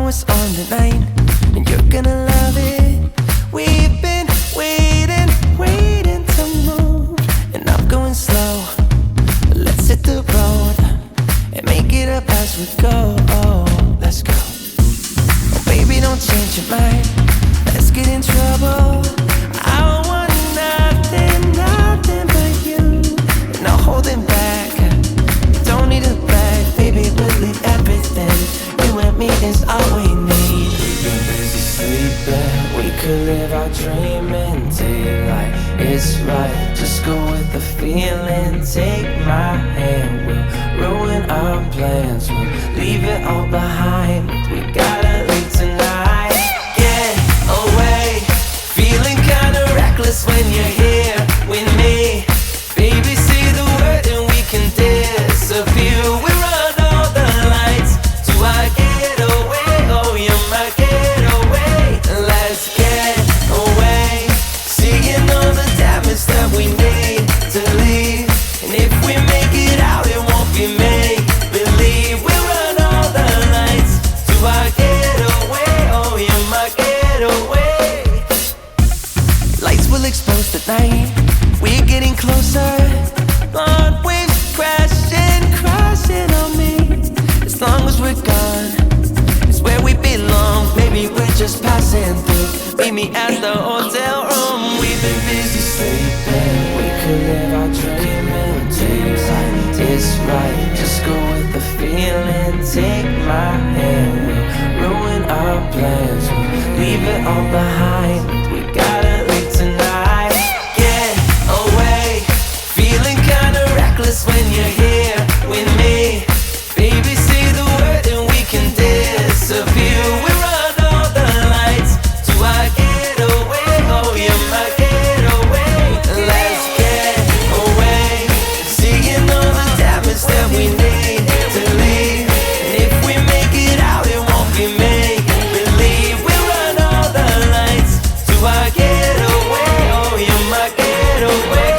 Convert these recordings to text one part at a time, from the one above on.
know it's on tonight, and you're gonna love it. We've been waiting to move, and I'm going slow. Let's hit the road and make it up as we go. Oh, let's go. Oh, baby, don't change your mind. Let's get in trouble. I want nothing but you. No holding back. Don't need a bag, baby. We'll leave everything. You and me is all we need. We've been busy sleeping. We could live our dream in daylight. It's right. Just go with the feeling. Take my hand. We'll ruin our plans. We'll leave it all behind. We gotta leave tonight. Get away. Feeling kinda reckless when you're here with me. Baby, say the word and we can disappear. We run all the lights to our getaway. Oh, you're my getaway. Let's get away. Seeing all the damage that we need to leave. And if we make it out, it won't be make believe. We run all the lights to our getaway. Oh, you're my getaway. Lights will expose the night. We're getting closer. Blonde waves crashing on me. As long as we're gone, it's where we belong. Maybe we're just passing through. Meet me at the hotel room. We've been busy sleeping. We could live our dream in daylight. It's right. Just go with the feeling. Take my hand. We'll ruin our plans. We'll leave it all behind. We gotta leave tonight. Get away. Feeling kinda reckless when you're here with me. Baby, say the word and we can disappear. We run all the lights to our getaway. Oh, you're my getaway. Let's get away. Seeing all the damage that we need to leave. And if we make it out, it won't be make believe. We run all the lights to our getaway. Oh, you're my getaway.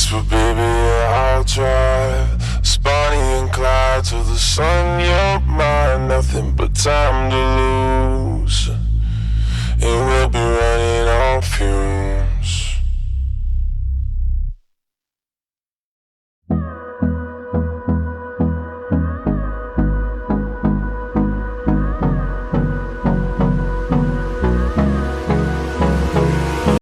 But